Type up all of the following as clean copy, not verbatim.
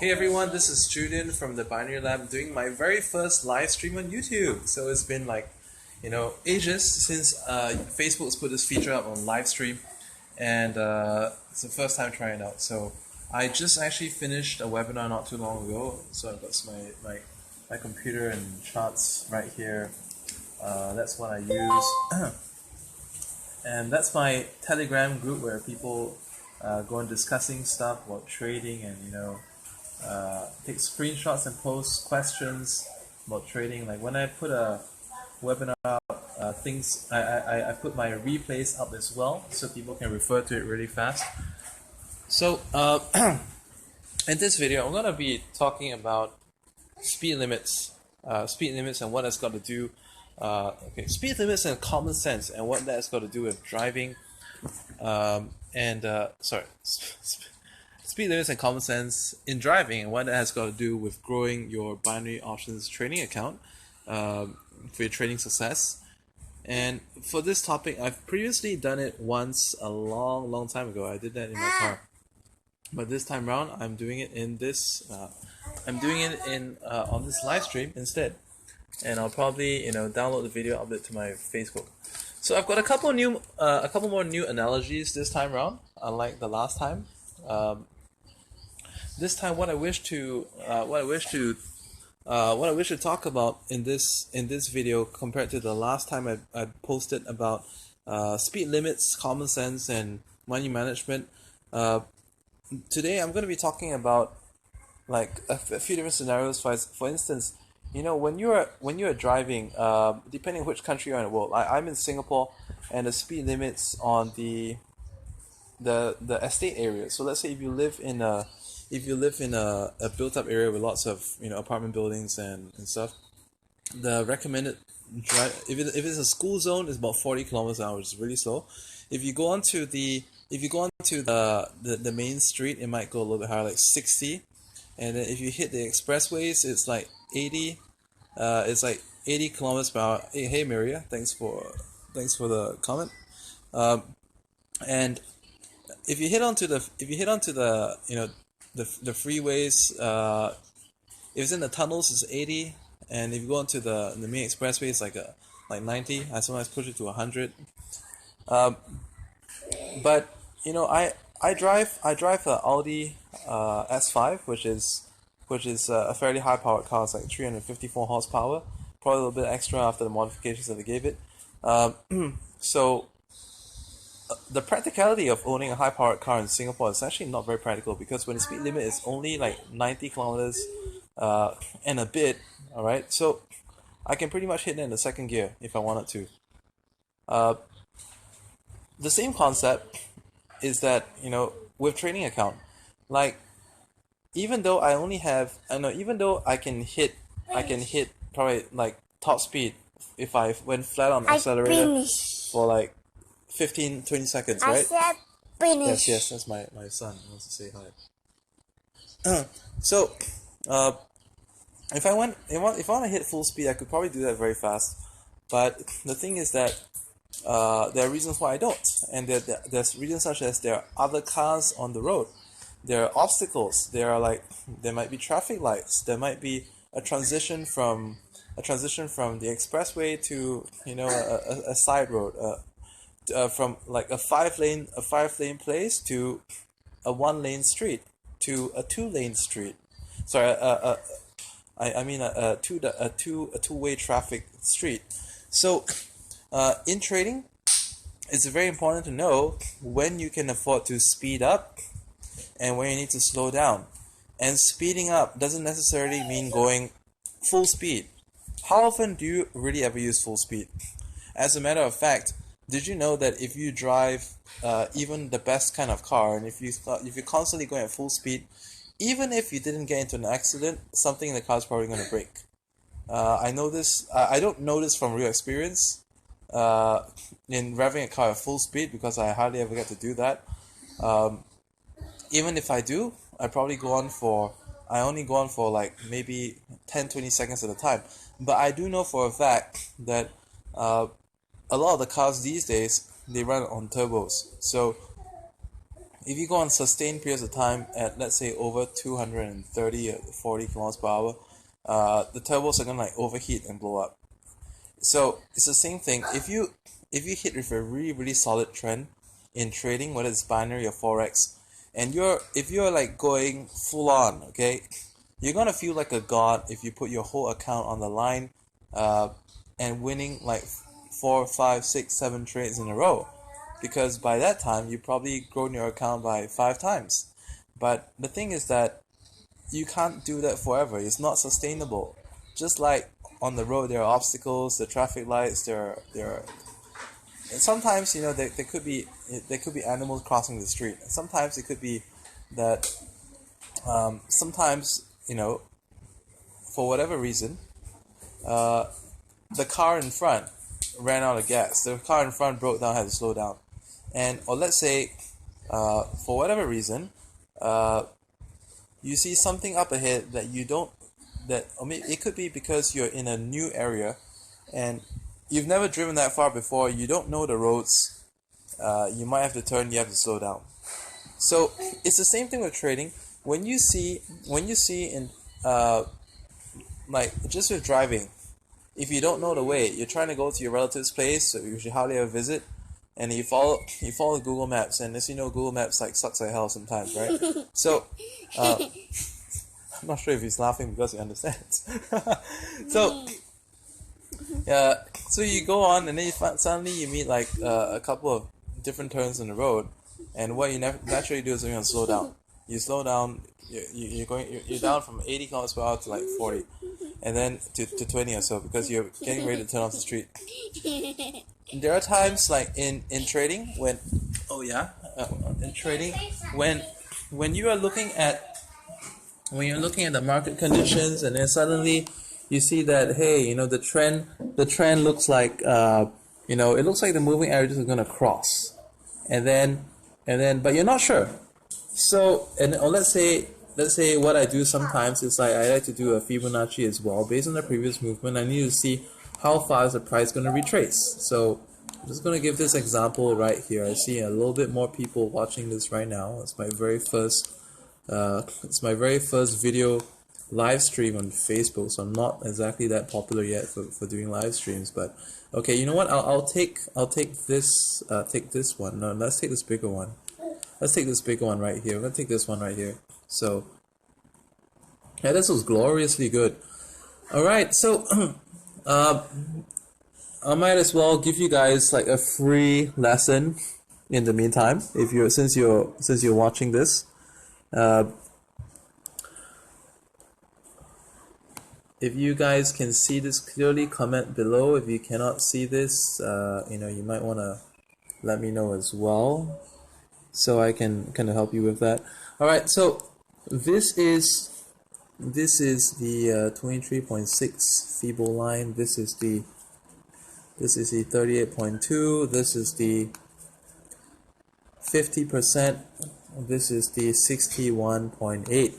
Hey everyone, this is Julian from the Binary Lab doing my very first live stream on YouTube. So it's been like, ages since Facebook's put this feature up on live stream, and it's the first time trying it out. So I just actually finished a webinar not too long ago. So I've got my computer and charts right here. That's what I use, and that's my Telegram group where people go on discussing stuff about trading and take screenshots and post questions about trading. Like when I put a webinar up, I put my replays up as well so people can refer to it really fast. So in this video I'm going to be talking about speed limits and what that's got to do speed limits and common sense and what that's got to do with driving speed limits and common sense in driving, and what that has got to do with growing your binary options trading account for your trading success. And for this topic, I've previously done it once a long time ago. I did that in my car, but this time around, I'm doing it in this. On this live stream instead, and I'll probably download the video, upload it to my Facebook. So I've got a couple more new analogies this time around, unlike the last time. This time, what I wish to talk about in this video compared to the last time I posted about speed limits, common sense, and money management. Today, I'm going to be talking about like a few different scenarios. For instance, when you're driving, depending on which country you're in the world. I'm in Singapore, and the speed limits on the estate area. So let's say if you live in a built up area with lots of apartment buildings and stuff, the recommended drive, if it's a school zone, is about 40 kilometers an hour, which is really slow. If you go onto the main street, it might go a little bit higher, like 60. And then if you hit the expressways, it's like 80. It's like 80 kilometers per hour. Hey Maria, thanks for the comment. And if you hit onto the freeways, if it's in the tunnels, it's 80, and if you go onto the main expressway, it's like 90. I sometimes push it to 100. But I drive the Audi S5, which is a fairly high powered car. It's like 354 horsepower, probably a little bit extra after the modifications that they gave it. So the practicality of owning a high powered car in Singapore is actually not very practical, because when the speed limit is only like 90 kilometers and a bit, alright, so I can pretty much hit it in the second gear if I wanted to. The same concept is that with trading account, like even though I can hit probably like top speed if I went flat on the accelerator for like 15-20 seconds, right? I said finish. Yes, that's my son. He wants to say hi. So, if I want to hit full speed, I could probably do that very fast. But the thing is that there are reasons why I don't, and there's reasons such as there are other cars on the road. There are obstacles. There might be traffic lights. There might be a transition from the expressway to a side road. From like a five lane place to a 1-lane street to a 2-lane street. Sorry, I mean a two-way traffic street. So, in trading, it's very important to know when you can afford to speed up and when you need to slow down. And speeding up doesn't necessarily mean going full speed. How often do you really ever use full speed? As a matter of fact, did you know that if you drive even the best kind of car, and if you're constantly going at full speed, even if you didn't get into an accident, something in the car is probably going to break. I know this. I don't know this from real experience in revving a car at full speed, because I hardly ever get to do that. Even if I do, I only go on for like maybe 10-20 seconds at a time. But I do know for a fact that a lot of the cars these days, they run on turbos. So if you go on sustained periods of time at, let's say, over 230 or 40 kilometers per hour, the turbos are gonna like overheat and blow up. So it's the same thing. If you hit with a really solid trend in trading, whether it's binary or forex, and if you're like going full on, okay, you're gonna feel like a god if you put your whole account on the line, and winning like 4, 5, 6, 7 trades in a row, because by that time you probably grown your account by 5 times. But the thing is that you can't do that forever. It's not sustainable. Just like on the road, there are obstacles, the traffic lights, and sometimes, you know, there could be animals crossing the street. Sometimes it could be that sometimes, you know, for whatever reason, the car in front ran out of gas. The car in front broke down, had to slow down, or let's say, for whatever reason, you see something up ahead that you don't. I mean, it could be because you're in a new area, and you've never driven that far before. You don't know the roads. You might have to turn. You have to slow down. So it's the same thing with trading. When you see in like just with driving, if you don't know the way, you're trying to go to your relative's place, so you should hardly ever visit, and you follow Google Maps, and as you know, Google Maps like sucks like hell sometimes, right? So I'm not sure if he's laughing because he understands. So so you go on, and then suddenly you meet like a couple of different turns in the road, and what you naturally do is you're gonna slow down. You slow down. You're down from 80 kilometers per hour to like 40, and then to 20 or so, because you're getting ready to turn off the street. There are times like in trading when when you are looking at the market conditions, and then suddenly you see that, hey, you know, the trend looks like you know, it looks like the moving averages are gonna cross, and then but you're not sure. So, or let's say what I do sometimes is I like to do a Fibonacci as well. Based on the previous movement, I need to see how far is the price going to retrace. So I'm just going to give this example right here. I see a little bit more people watching this right now. It's my very first video live stream on Facebook, so I'm not exactly that popular yet for doing live streams. But okay, you know what? I'll take this one. No, let's take this bigger one. Let's take this bigger one right here. We're gonna take this one right here. So yeah, this was gloriously good. All right, so I might as well give you guys like a free lesson in the meantime, if you're since you're watching this. If you guys can see this clearly, comment below. If you cannot see this, you know, you might want to let me know as well, so I can kind of help you with that. All right, so this is the 23.6 feeble line. This is the 38.2. This is the 50%. This is the 61.8.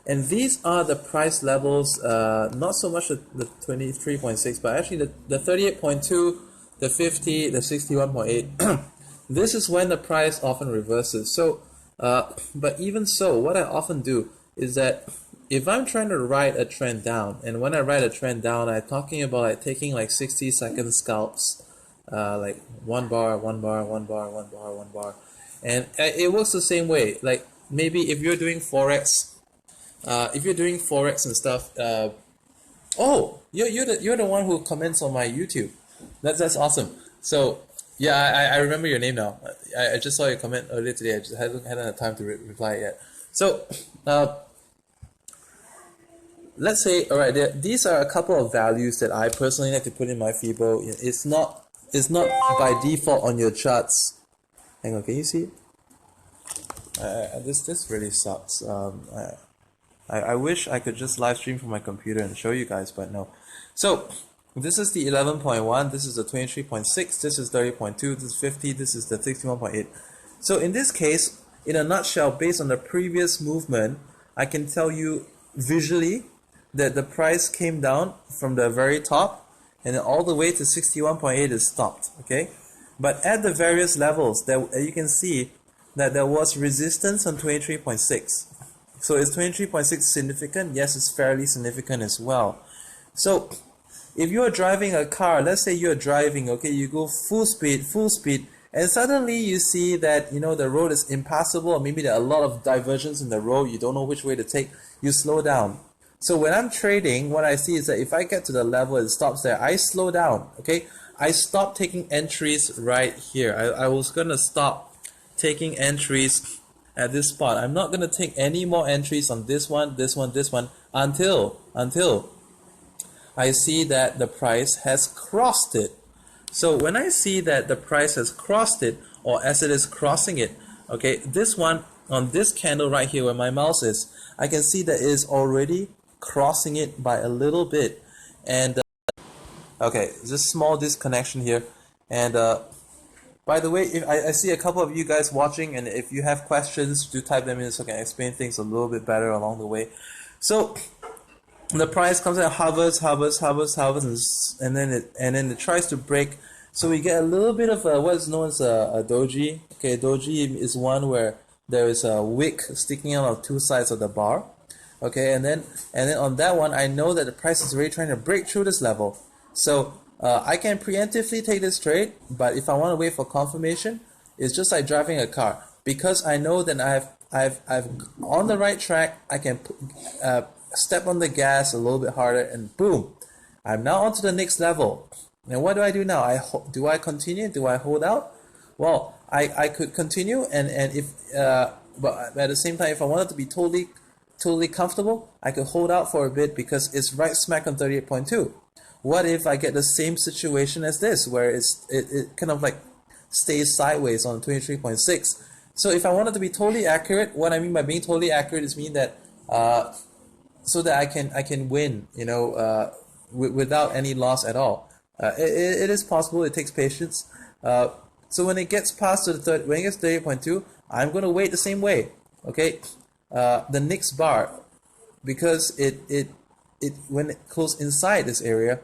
And these are the price levels, not so much the 23.6, but actually the 38.2, the 50, the 61.8. This is when the price often reverses. So, but even so, what I often do is that if I'm trying to write a trend down, and when I write a trend down, I'm talking about like taking like 60-second scalps, like one bar, one bar, one bar, one bar, one bar, and it works the same way. Like maybe if you're doing forex. And stuff, oh, you're the one who comments on my YouTube. That's awesome. So yeah, I remember your name now. I just saw your comment earlier today. I just hadn't had time to reply yet. So let's say, all right, these are a couple of values that I personally like to put in my Fibo. It's not by default on your charts. Hang on, can you see it? This really sucks. I wish I could just live stream from my computer and show you guys, but no. So this is the 11.1, this is the 23.6, this is 30.2, this is 50, this is the 61.8. So in this case, in a nutshell, based on the previous movement, I can tell you visually that the price came down from the very top and then all the way to 61.8 is stopped, okay? But at the various levels, that you can see that there was resistance on 23.6. So is 23.6 significant? Yes, it's fairly significant as well. So if you're driving a car, let's say you're driving, okay, you go full speed, and suddenly you see that, you know, the road is impassable, or maybe there are a lot of diversions in the road, you don't know which way to take, you slow down. So when I'm trading, what I see is that if I get to the level it stops there, I slow down, okay? I stop taking entries right here. I was going to stop taking entries at this spot. I'm not going to take any more entries on this one, until I see that the price has crossed it. So when I see that the price has crossed it, or as it is crossing it, okay, this one on this candle right here where my mouse is, I can see that it is already crossing it by a little bit. And okay, just small disconnection here. And by the way, if I see a couple of you guys watching, and if you have questions, do type them in so I can explain things a little bit better along the way. So the price comes and hovers, and then it tries to break. So we get a little bit of what is known as a doji. Okay, doji is one where there is a wick sticking out of two sides of the bar. Okay, and then on that one, I know that the price is really trying to break through this level. So I can preemptively take this trade, but if I want to wait for confirmation, it's just like driving a car. Because I know that I've on the right track, I can step on the gas a little bit harder, and boom, I'm now on to the next level. And what do I do now? Do I continue? Do I hold out? Well, I could continue, and if but at the same time, if I wanted to be totally comfortable, I could hold out for a bit because it's right smack on 38.2. What if I get the same situation as this, where it kind of like stays sideways on 23.6? So if I wanted to be totally accurate, what I mean by being totally accurate is mean that so that I can win, you know, without any loss at all. It is possible. It takes patience. So when it gets past to when it gets 38.2, I'm going to wait the same way. Okay, the next bar, because it when it closes inside this area,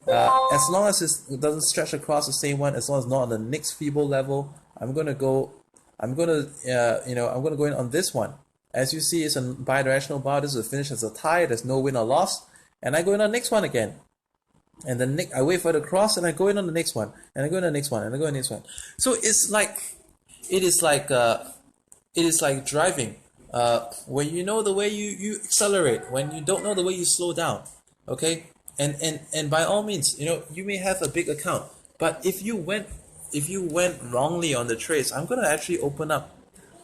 as long as it doesn't stretch across the same one, as long as not on the next feeble level, I'm gonna go in on this one. As you see, it's a bidirectional bar. This is a finish as a tie. There's no win or loss, and I go in on the next one again. And then I wait for the cross, and I go in on the next one, and I go in on the next one, and I go in the next one. So it is like driving. When you know the way you accelerate, when you don't know the way you slow down, okay? And by all means, you know, you may have a big account, but if you went wrongly on the trades, I'm gonna actually open up,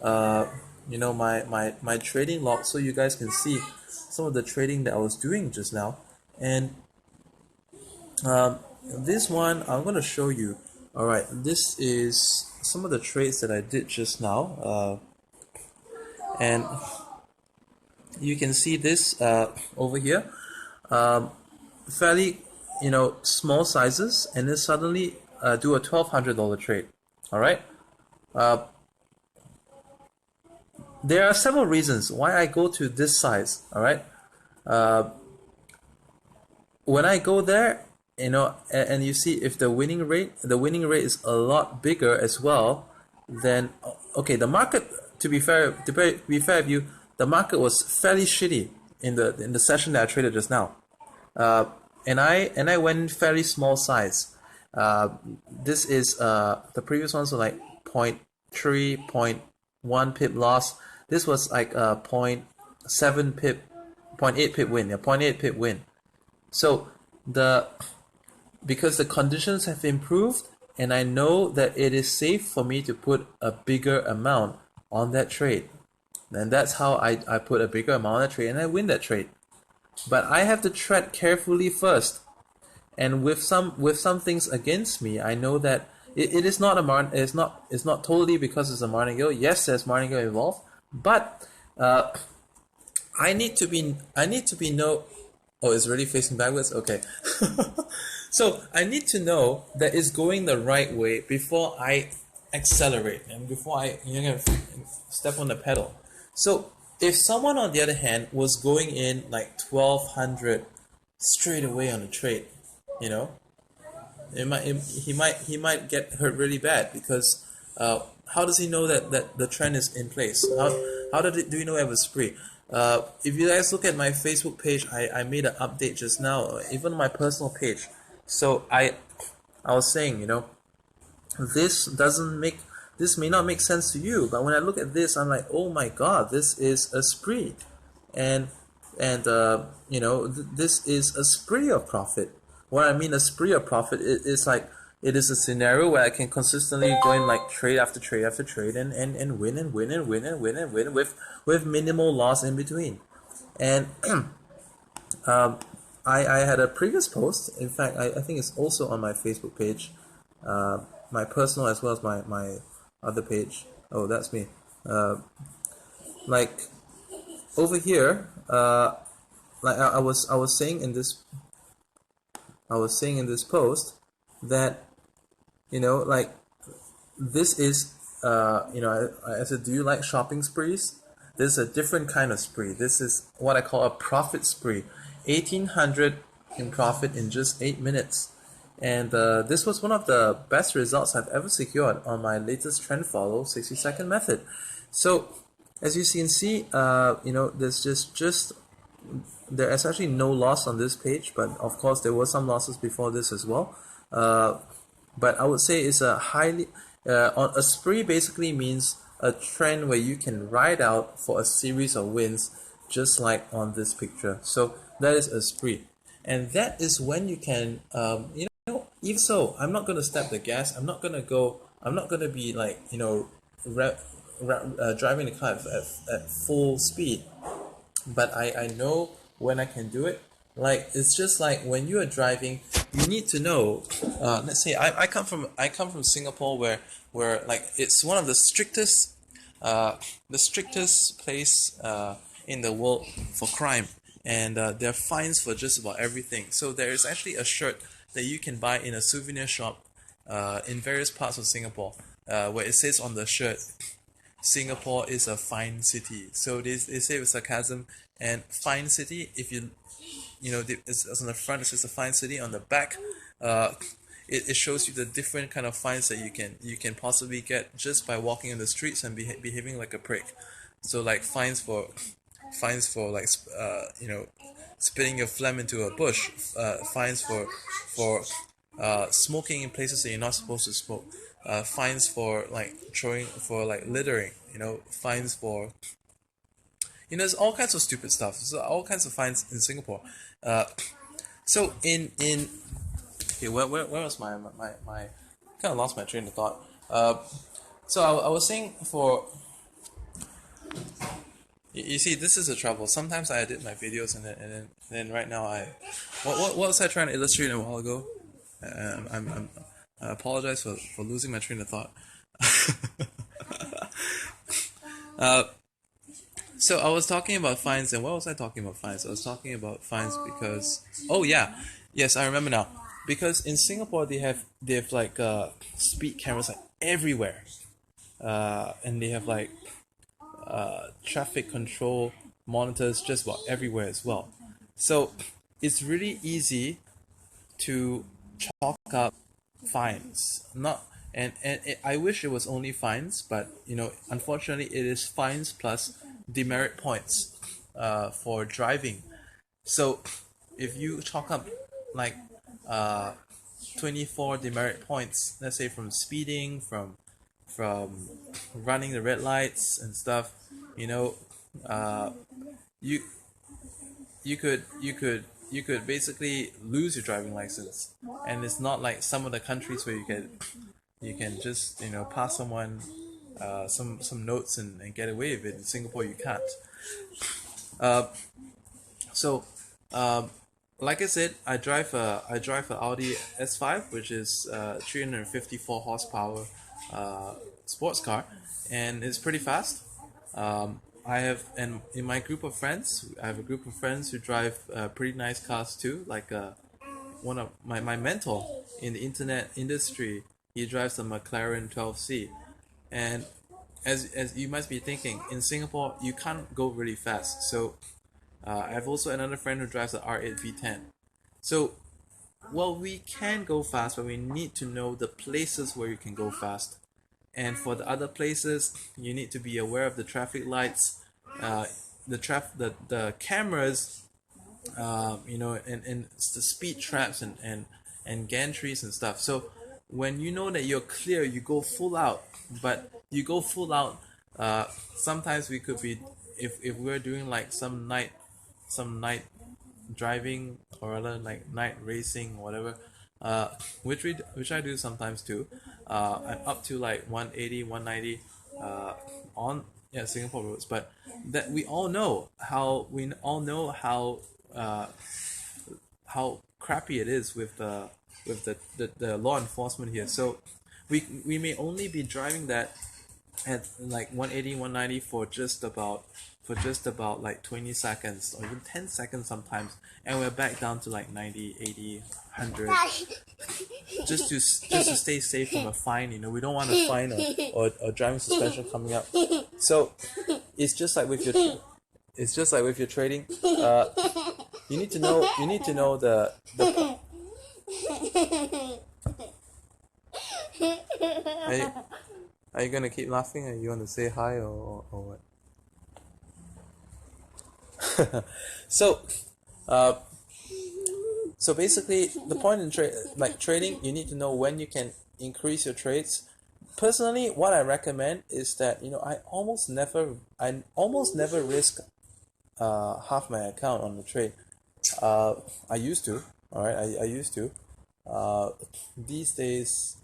my trading log so you guys can see some of the trading that I was doing just now. And this one I'm gonna show you. All right, this is some of the trades that I did just now. And you can see this over here, fairly, you know, small sizes, and then suddenly do a $1,200 trade. All right. There are several reasons why I go to this size. All right. When I go there, you know, and you see if the winning rate is a lot bigger as well, then okay, the market. To be fair with you, the market was fairly shitty in the session that I traded just now, and I went fairly small size. This is the previous ones were like 0.3, 0.1 pip loss. This was like 0.7 pip, 0.8 pip win. 0.8 pip win. So because the conditions have improved, and I know that it is safe for me to put a bigger amount on that trade, and that's how I put a bigger amount on that trade, and I win that trade. But I have to tread carefully first, and with some things against me, I know that it is not it's not totally because it's a martingale. Yes, there's martingale involved, but I need to be oh, it's really facing backwards. Okay. So I need to know that it's going the right way before I accelerate and before I step on the pedal. So if someone on the other hand was going in like 1,200 straight away on a trade, you know, he might get hurt really bad, because how does he know that the trend is in place? Do you know it was spree? If you guys look at my Facebook page, I made an update just now, even my personal page. So I was saying, this doesn't make this may not make sense to you, but when I look at this, I'm like, oh my god, this is a spree, and this is a spree of profit. What I mean, a spree of profit is like, it is a scenario where I can consistently go in like trade after trade after trade and win and win and win and win and win with minimal loss in between. And I had a previous post. In fact, I think it's also on my Facebook page, my personal as well as my other page. Oh, that's me. Like over here, like I was saying in this post that like this is I said, do you like shopping sprees? This is a different kind of spree. This is what I call a profit spree. 1800 in profit in just 8 minutes. And this was one of the best results I've ever secured on my latest trend follow 60-second method. So as you can see, there's there is actually no loss on this page, but of course there were some losses before this as well. But I would say it's a highly on a spree basically means a trend where you can ride out for a series of wins, just like on this picture. So that is a spree, and that is when you can even so, I'm not going to step the gas. I'm not going to be like driving the car at full speed, but I know when I can do it. Like, it's just like when you are driving, you need to know. Let's say I come from Singapore, where like it's one of the strictest place in the world for crime, and there are fines for just about everything. So there is actually a shirt that you can buy in a souvenir shop in various parts of Singapore, where it says on the shirt, Singapore is a fine city. So they say with sarcasm, and fine city, if it's on the front, it says a fine city. On the back, it shows you the different kind of fines that you can possibly get just by walking in the streets and behaving like a prick. So like fines for like spitting your phlegm into a bush, fines for smoking in places that you're not supposed to smoke, fines for like littering, fines for there's all kinds of stupid stuff. So all kinds of fines in Singapore. So in okay, where was my kind of lost my train of thought. So I was saying for you see, this is the trouble. Sometimes I edit my videos and then right now what was I trying to illustrate a while ago? I apologize for losing my train of thought. So I was talking about fines, and what was I talking about fines? I was talking about fines because yes, I remember now. Because in Singapore they have like speed cameras like everywhere, and they have like traffic control monitors just about everywhere as well. So it's really easy to chalk up fines. I wish it was only fines, but unfortunately it is fines plus demerit points for driving. So if you chalk up like 24 demerit points, let's say from speeding, from running the red lights and stuff, you could basically lose your driving license. And it's not like some of the countries where you can just pass someone some notes and get away with it. In Singapore you can't. Like I said, I drive a Audi S5, which is 354 horsepower sports car, and it's pretty fast. And in my group of friends, I have a group of friends who drive pretty nice cars too. Like one of my mentor in the internet industry, he drives a McLaren 12C. And as you must be thinking, in Singapore you can't go really fast. So I have also another friend who drives a R8 V10. So we can go fast, but we need to know the places where you can go fast. And for the other places, you need to be aware of the traffic lights, the cameras, and the speed traps and gantries and stuff. So when you know that you're clear, you go full out. But you go full out. Sometimes we could be, if we're doing like some night driving, or rather like night racing or whatever, which I do sometimes too. I'm up to like 180, 190 on Singapore roads, but that we all know how crappy it is with the law enforcement here. So we may only be driving that at like 180, 190 for just about like 20 seconds or even 10 seconds sometimes, and we're back down to like 90, 80, 100, just to stay safe from a fine. We don't want a fine or driving suspension coming up. So it's just like with your trading. You need to know the are you gonna keep laughing, or you want to say hi, or what? So, so basically, the point in trading, you need to know when you can increase your trades. Personally, what I recommend is that I almost never risk half my account on the trade. I used to. All right, I used to. These days,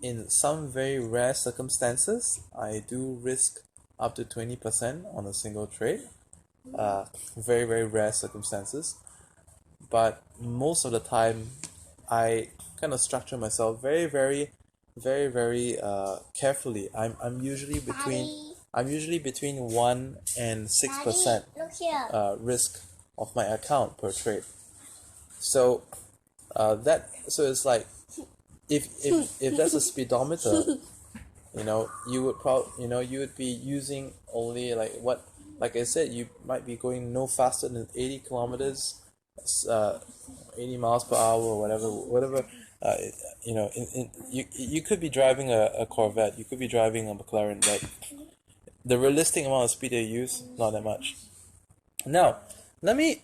in some very rare circumstances, I do risk up to 20% on a single trade. Very, very rare circumstances. But most of the time, I kind of structure myself very, very, very, very carefully. I'm usually between 1 and 6% risk of my account per trade. So it's like, if there's a speedometer, you would be using only like I said, you might be going no faster than 80 kilometers, 80 miles per hour, or whatever. You could be driving a Corvette, you could be driving a McLaren, but the realistic amount of speed they use, not that much. Now, let me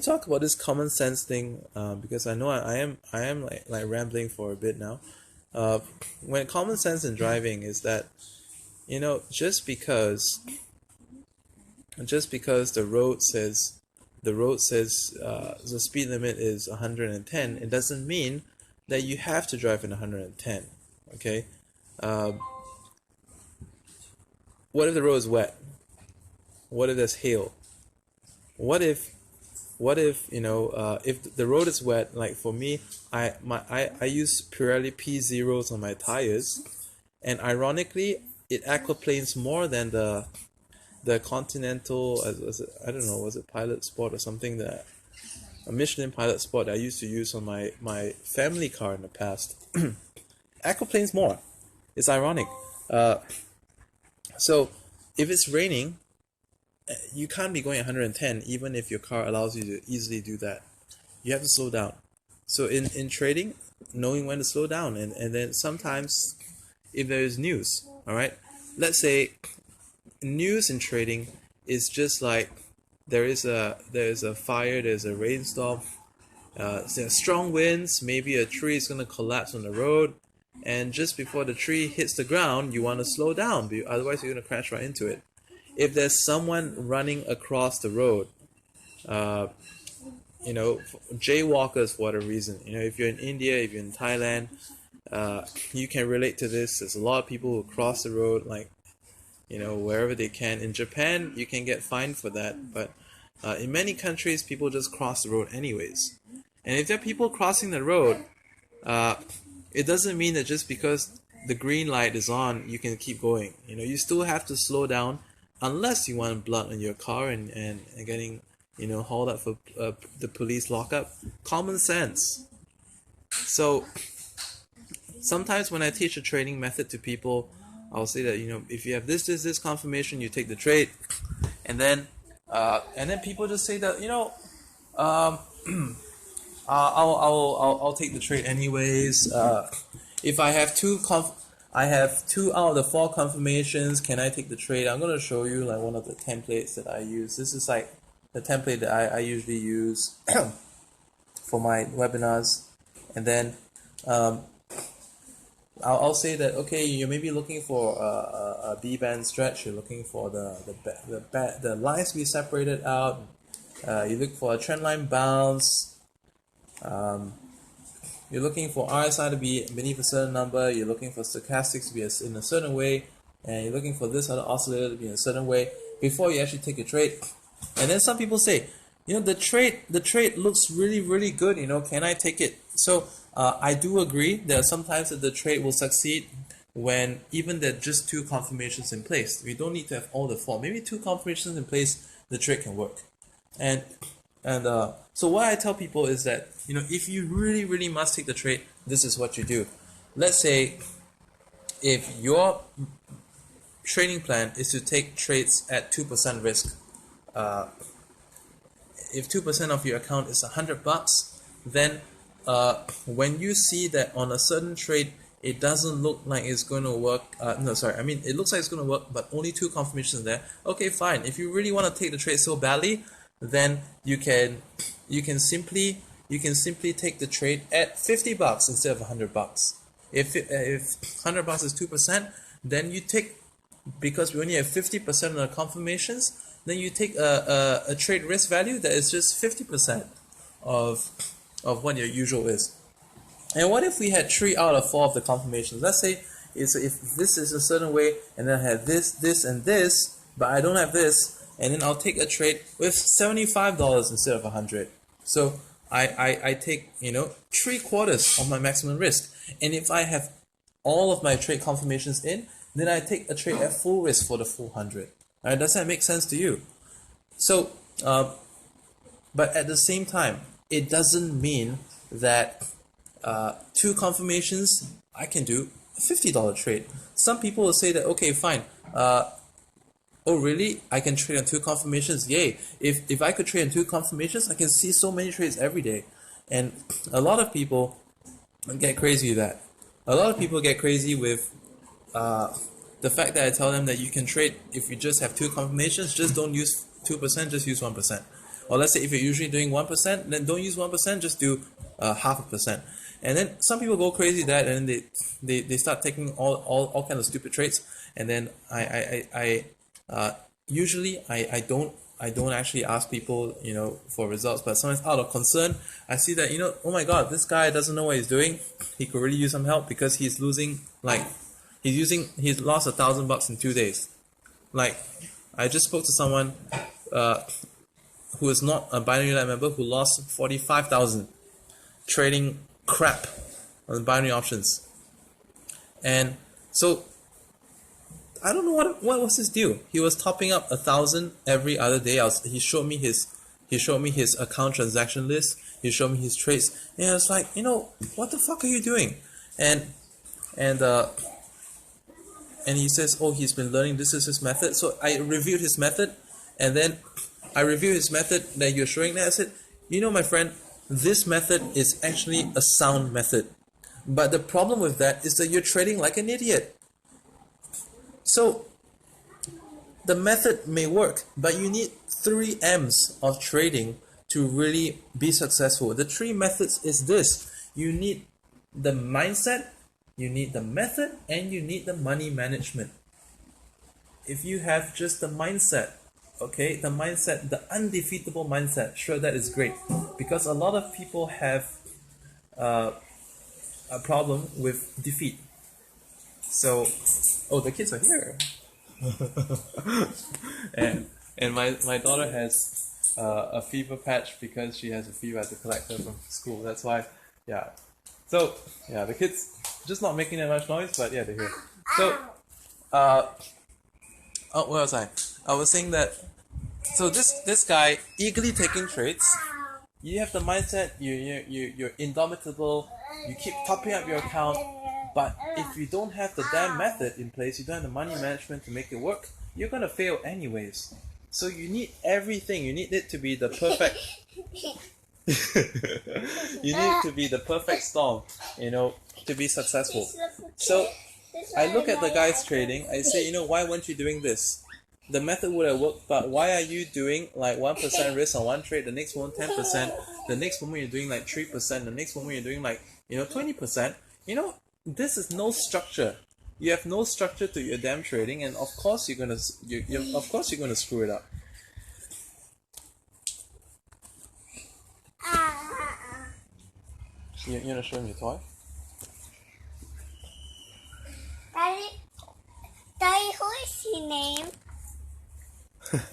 talk about this common sense thing, because I know I am like rambling for a bit now. When common sense in driving is that, just because the road says the speed limit is 110, it doesn't mean that you have to drive in 110. Okay. What if the road is wet? What if there's hail? What if if the road is wet? Like for me, I use Pirelli P0s on my tires, and ironically, it aquaplanes more than the Continental, I don't know, was it Pilot Sport or something, a Michelin Pilot Sport that I used to use on my family car in the past. Aquaplanes more. It's ironic. So if it's raining, you can't be going 110 even if your car allows you to easily do that. You have to slow down. So in trading, knowing when to slow down, and then sometimes if there is news, all right, let's say news in trading is just like there is a fire, there's a rainstorm, there's strong winds, maybe a tree is going to collapse on the road, and just before the tree hits the ground, you want to slow down, otherwise you're going to crash right into it. If there's someone running across the road, jaywalkers for whatever reason, if you're in India, if you're in Thailand, you can relate to this. There's a lot of people who cross the road, like, wherever they can. In Japan, you can get fined for that, but in many countries, people just cross the road anyways. And if there are people crossing the road, it doesn't mean that just because the green light is on, you can keep going. You still have to slow down, unless you want blood on your car and getting hauled up for the police lockup. Common sense. So sometimes when I teach a trading method to people, I'll say that if you have this confirmation, you take the trade, and then people just say that I'll take the trade anyways. If I have I have 2 out of the 4 confirmations. Can I take the trade? I'm going to show you like one of the templates that I use. This is like the template that I usually use for my webinars. And then I'll say that, okay, you're maybe looking for a B-band stretch. You're looking for the lines to be separated out. You look for a trend line bounce. You're looking for RSI to be beneath a certain number. You're looking for stochastics to be in a certain way, and you're looking for this other oscillator to be in a certain way before you actually take a trade. And then some people say, the trade looks really good. Can I take it? So I do agree. There are sometimes that the trade will succeed when even there are just 2 confirmations in place. We don't need to have all the 4. Maybe 2 confirmations in place, the trade can work. And so what I tell people is that, if you really must take the trade, this is what you do. Let's say if your trading plan is to take trades at 2% risk, if 2% of your account is $100, then when you see that on a certain trade it doesn't look like it's going to work, it looks like it's going to work, but only 2 confirmations there. Okay, fine. If you really want to take the trade so badly, then you can simply take the trade at $50 instead of $100. If $100 is 2%, then you take, because we only have 50% of the confirmations, then you take a trade risk value that is just 50% of what your usual is. And what if we had 3 out of 4 of the confirmations? Let's say if this is a certain way, and then I have this, and this, but I don't have this, and then I'll take a trade with $75 instead of $100. So I take 3/4 of my maximum risk. And if I have all of my trade confirmations in, then I take a trade at full risk for the full 100. All right, does that make sense to you? So, but at the same time, it doesn't mean that 2 confirmations I can do a $50 trade. Some people will say that, okay, fine. Oh really? I can trade on 2 confirmations? Yay! If I could trade on 2 confirmations, I can see so many trades every day. And a lot of people get crazy with that. A lot of people get crazy with the fact that I tell them that you can trade if you just have 2 confirmations, just don't use 2%, just use 1%. Or let's say if you're usually doing 1%, then don't use 1%, just do 0.5%. And then some people go crazy with that, and then they start taking all kinds of stupid trades. And then usually I don't actually ask people for results, but sometimes out of concern I see that oh my god, this guy doesn't know what he's doing. He could really use some help because he's losing he's lost $1,000 in 2 days. Like, I just spoke to someone who is not a binary light member who lost 45,000 trading crap on binary options. And so I don't know what was his deal. He was topping up 1,000 every other day. He showed me his account transaction list. He showed me his trades, and I was like, what the fuck are you doing? And he says, oh, he's been learning. This is his method. So I reviewed his method, and then I reviewed his method that you're showing there. I said, my friend, this method is actually a sound method, but the problem with that is that you're trading like an idiot. So the method may work, but you need 3 M's of trading to really be successful. The 3 methods is this: you need the mindset, you need the method, and you need the money management. If you have just the mindset, okay, the undefeatable mindset, sure, that is great, because a lot of people have a problem with defeat. So, oh, the kids are here. and my daughter has a fever patch because she has a fever. I had to collect her from school. That's why, yeah. So, yeah, the kids just not making that much noise, but yeah, they're here. So, where was I? I was saying that, so this guy eagerly taking trades. You have the mindset, you're indomitable, you keep topping up your account, but if you don't have the damn method in place, you don't have the money management to make it work, you're gonna fail anyways. So you need everything. You need it to be the perfect you need it to be the perfect storm, to be successful. So I look at the guys trading, I say, you know, why weren't you doing this? The method would have worked, but why are you doing like 1% risk on one trade, the next one 10%, the next moment you're doing like 3%, the next moment you're doing like, you know, 20%? You know, this is no structure. You have no structure to your damn trading, and of course you're gonna screw it up. You wanna show him your toy? Daddy, who is his name? Who's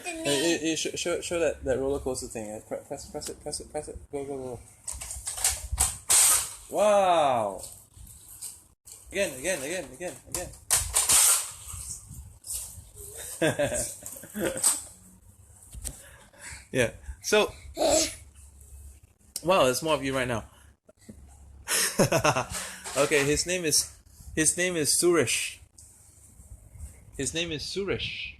the name? Show that roller coaster thing. Press it. Go. Wow! Again. Yeah. So, wow, there's more of you right now. Okay, his name is Suresh. His name is Suresh.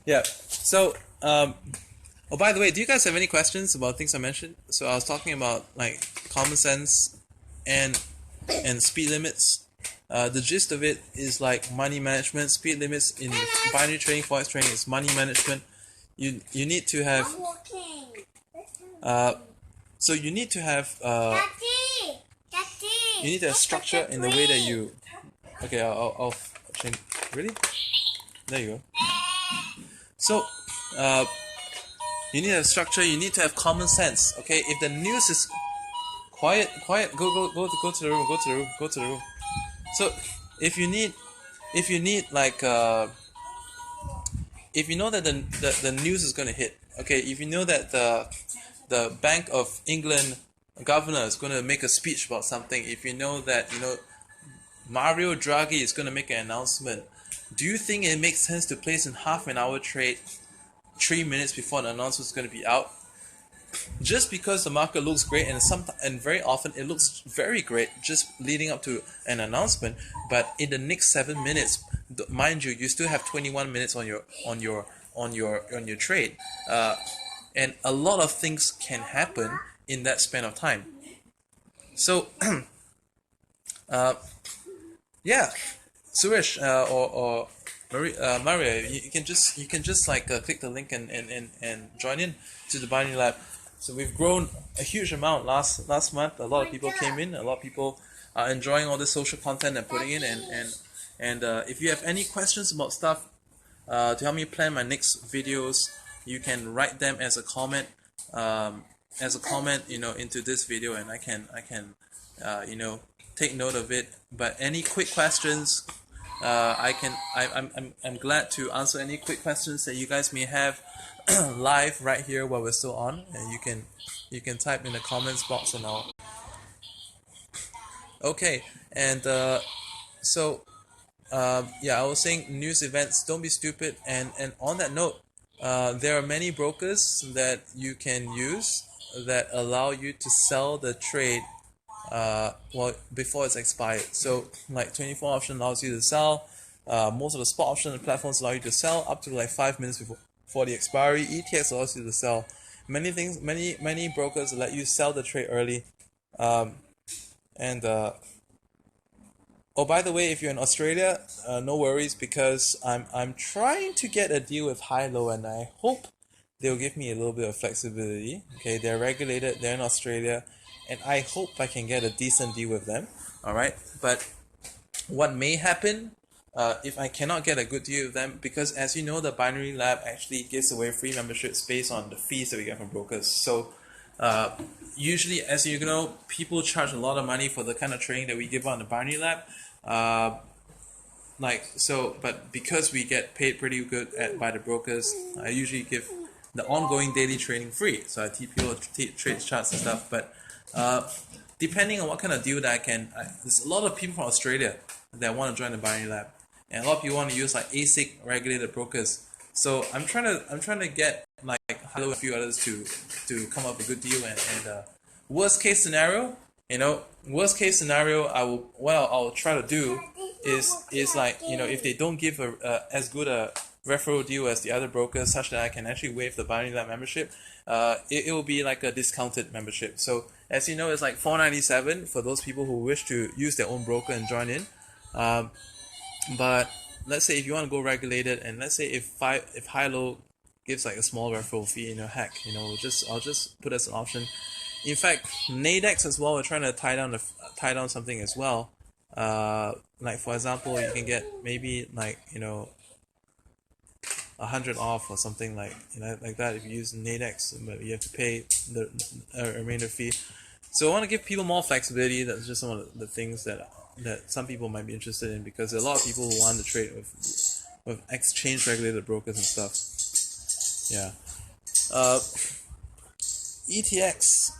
Yeah. So, oh, by the way, do you guys have any questions about things I mentioned? So I was talking about like common sense and speed limits. The gist of it is like money management. Speed limits in binary trading, forex trading is money management. You need to have. So you need to have. You need to have structure in the way that you. Okay, I'll change. Really? There you go. So, you need to have structure. You need to have common sense. Okay, if the news is quiet. Go to the room. So, if you need like if you know that the news is gonna hit. Okay, if you know that the Bank of England governor is gonna make a speech about something. If you know that Mario Draghi is gonna make an announcement. Do you think it makes sense to place in half an hour trade 3 minutes before the announcement is going to be out? Just because the market looks great, and very often it looks very great just leading up to an announcement, but in the next 7 minutes, mind you still have 21 minutes on your trade, and a lot of things can happen in that span of time. So, yeah. Suresh or Maria, you can just like click the link and join in to the Binary Lab. So we've grown a huge amount last month. A lot of people came in. A lot of people are enjoying all this social content and putting in. And if you have any questions about stuff to help me plan my next videos, you can write them as a comment. Into this video, and I can take note of it. But any quick questions, I'm glad to answer any quick questions that you guys may have live right here while we're still on, and you can type in the comments box and all. Okay, and I was saying news events, don't be stupid, and on that note, there are many brokers that you can use that allow you to sell the trade before it's expired. So like 24 option allows you to sell. Most of the spot option platforms allow you to sell up to like 5 minutes before the expiry. ETX allows you to sell. Many brokers let you sell the trade early. Oh, by the way, if you're in Australia, no worries, because I'm trying to get a deal with High Low, and I hope they'll give me a little bit of flexibility. Okay, they're regulated, they're in Australia, and I hope I can get a decent deal with them. All right, but what may happen if I cannot get a good deal with them, because as you know, the Binary Lab actually gives away free memberships based on the fees that we get from brokers. So usually, as you know, people charge a lot of money for the kind of training that we give on the Binary Lab. But because we get paid pretty good by the brokers, I usually give the ongoing daily training free. So I teach people trade charts and stuff. But depending on what kind of deal that there's a lot of people from Australia that want to join the Binary Lab, and a lot of people want to use like ASIC regulated brokers. So I'm trying to get like Hello and a few others to come up with a good deal, and worst case scenario, I'll try to do is like, if they don't give as good a referral deal as the other brokers, such that I can actually waive the Binary Lab membership. It will be like a discounted membership. So as you know, it's like $4.97 for those people who wish to use their own broker and join in. But let's say if you want to go regulated, and let's say if Hilo gives like a small referral fee, heck, I'll just put as an option. In fact, Nadex as well, we're trying to tie down something as well. Like for example, you can get maybe like 100 off or something like that if you use Nadex, but you have to pay the remainder fee. So I want to give people more flexibility. That's just some of the things that some people might be interested in, because there are a lot of people who want to trade with exchange regulated brokers and stuff. Yeah. ETX.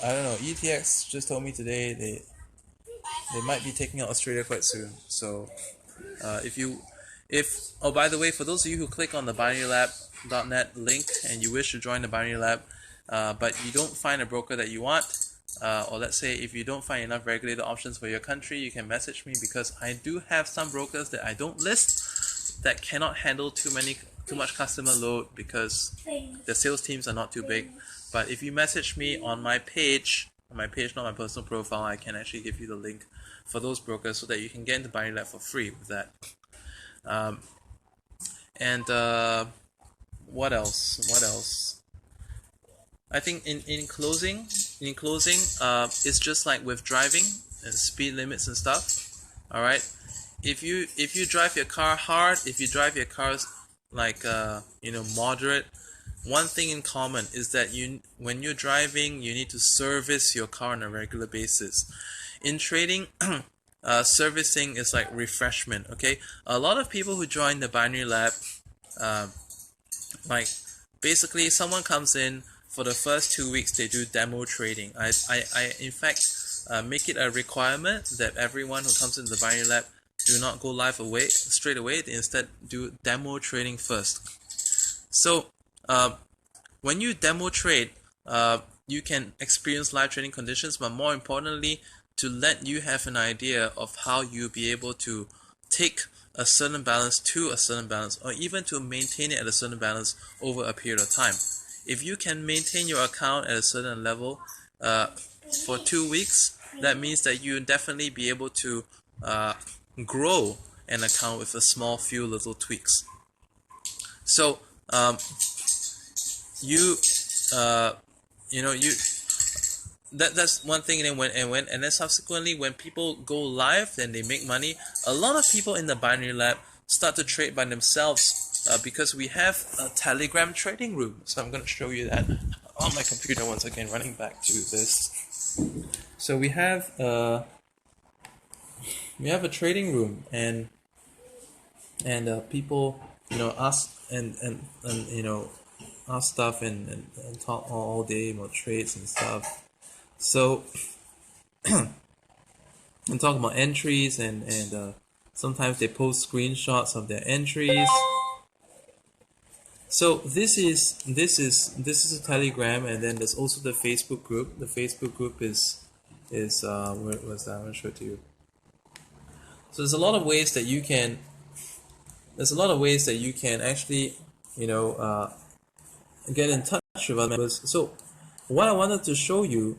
I don't know. ETX just told me today they might be taking out Australia quite soon. So by the way, for those of you who click on the binarylab.net link and you wish to join the Binary Lab, but you don't find a broker that you want, or let's say if you don't find enough regulated options for your country, you can message me, because I do have some brokers that I don't list that cannot handle too much customer load, because the sales teams are not too big. But if you message me on my page, not my personal profile, I can actually give you the link for those brokers so that you can get into Binary Lab for free with that. What else? I think in closing, it's just like with driving and speed limits and stuff. All right, if you drive your car hard, if you drive your cars like moderate, one thing in common is that when you're driving, you need to service your car on a regular basis. In trading, servicing is like refreshment. Okay, a lot of people who join the Binary Lab, like basically someone comes in for the first 2 weeks, they do demo trading. I in fact make it a requirement that everyone who comes into the Binary Lab do not go live straight away. They instead do demo trading first. So when you demo trade, you can experience live trading conditions, but more importantly, to let you have an idea of how you'll be able to take a certain balance to a certain balance, or even to maintain it at a certain balance over a period of time. If you can maintain your account at a certain level for 2 weeks, that means that you'll definitely be able to grow an account with a few little tweaks. So that's one thing. And then subsequently, when people go live, then they make money. A lot of people in the Binary Lab start to trade by themselves because we have a Telegram trading room. So I'm going to show you that on my computer once again, running back to this. So we have a trading room, and people ask and ask stuff and talk all day about trades and stuff. So and talk about entries, and sometimes they post screenshots of their entries. So this is a Telegram, and then there's also the Facebook group. The Facebook group is where was that? I'm gonna show it to you. So there's a lot of ways that you can actually get in touch with other members. So what I wanted to show you,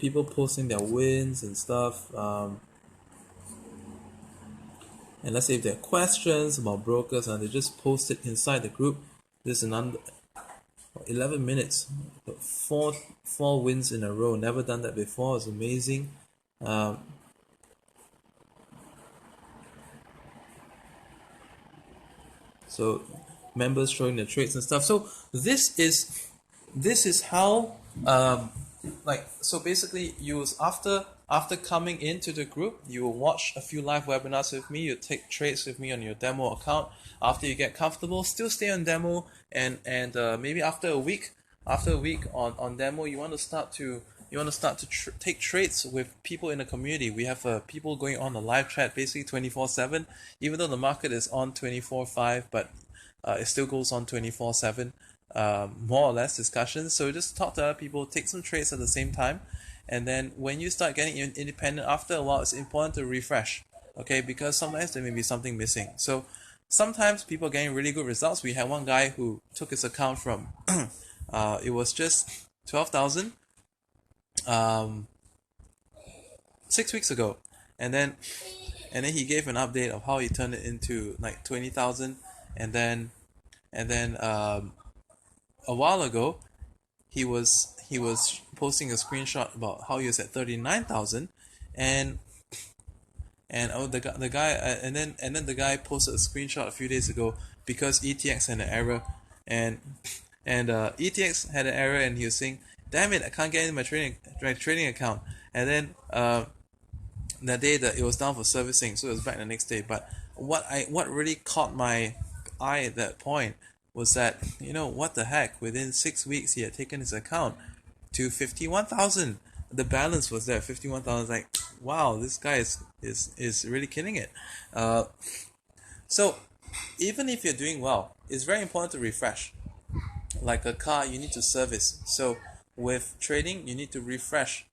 people posting their wins and stuff, and let's say if there are questions about brokers and they just post it inside the group. This is another 11 minutes, 4 wins in a row. Never done that before. It's amazing. So members showing their trades and stuff. So this is how so basically you after coming into the group, you will watch a few live webinars with me. You take trades with me on your demo account. After you get comfortable, still stay on demo, and maybe after a week on demo, you want to start to take trades with people in the community. We have people going on the live chat basically 24/7, even though the market is on 24/5, but it still goes on 24/7, more or less discussions. So just talk to other people, take some trades at the same time, and then when you start getting independent, after a while, it's important to refresh, okay? Because sometimes there may be something missing. So sometimes people are getting really good results. We had one guy who took his account from it was just 12,000 6 weeks ago, and then he gave an update of how he turned it into like 20,000, and then a while ago he was posting a screenshot about how he was at 39,000, and the guy and then the guy posted a screenshot a few days ago because ETX had an error, and ETX had an error, and he was saying, "Damn it, I can't get into my trading account." And then that day that it was down for servicing, so it was back the next day. But what really caught my eye at that point was that, what the heck, within 6 weeks he had taken his account to 51,000. The balance was there, 51,000. Like, wow, this guy is really killing it. So even if you're doing well, it's very important to refresh. Like a car, you need to service. So with trading, you need to refresh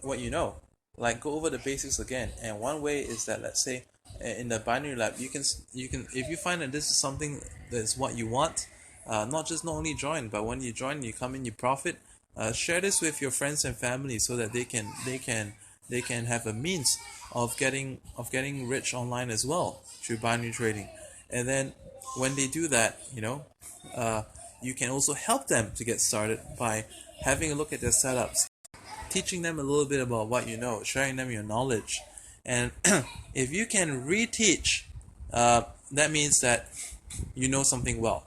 what you know. Like, go over the basics again. And one way is that, let's say, in the binary lab, you can if you find that this is something that's what you want, not only join, but when you join, you come in, you profit. Share this with your friends and family so that they can have a means of getting rich online as well through binary trading. And then when they do that, you can also help them to get started by having a look at their setups, teaching them a little bit about what you know, sharing them your knowledge. And if you can reteach, that means that you know something well.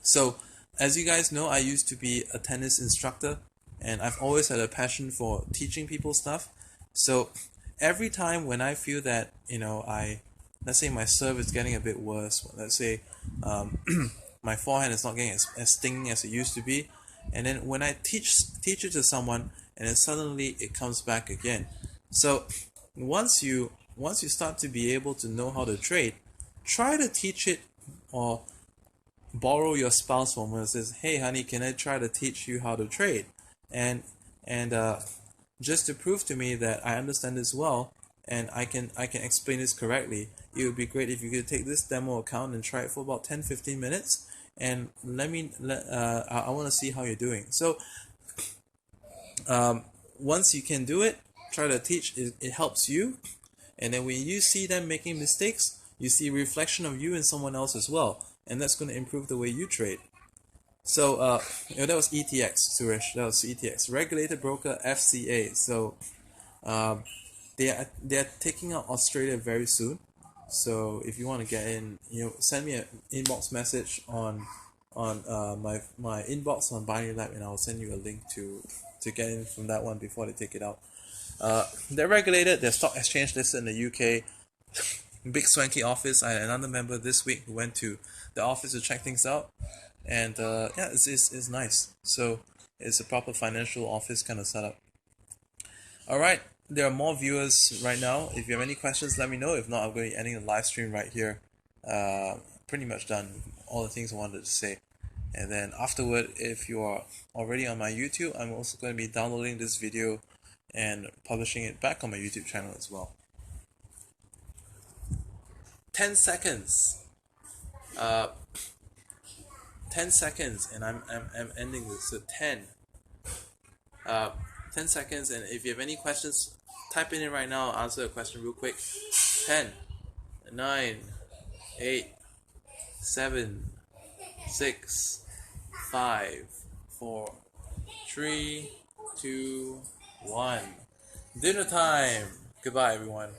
So as you guys know, I used to be a tennis instructor, and I've always had a passion for teaching people stuff. So every time when I feel that, let's say my serve is getting a bit worse, let's say my forehand is not getting as stinging as it used to be, and then when I teach it to someone, and then suddenly it comes back again. So once you start to be able to know how to trade, try to teach it, or borrow your spouse from and says, "Hey honey, can I try to teach you how to trade?" And just to prove to me that I understand this well and I can explain this correctly, it would be great if you could take this demo account and try it for about 10-15 minutes, and I want to see how you're doing. So once you can do it, try to teach. It helps you, and then when you see them making mistakes, you see a reflection of you in someone else as well, and that's going to improve the way you trade. So that was ETX, Suresh. That was ETX, regulated broker, FCA. So they are taking out Australia very soon. So if you want to get in, send me an inbox message on my inbox on Binary Lab, and I'll send you a link to get in from that one before they take it out. They're regulated. They're stock exchange listed in the UK. Big swanky office. I had another member this week who went to the office to check things out, and it's nice. So it's a proper financial office kind of setup. All right, there are more viewers right now. If you have any questions, let me know. If not, I'm going to be ending the live stream right here. Pretty much done. All the things I wanted to say. And then afterward, if you are already on my YouTube, I'm also going to be downloading this video and publishing it back on my YouTube channel as well. 10 seconds. 10 seconds, and I'm ending this. So 10 seconds, and if you have any questions, type in it right now. I'll answer a question real quick. 10, 9, 8, 7, 6, 5, 4, 3, 2, 1. Dinner time. Goodbye, everyone.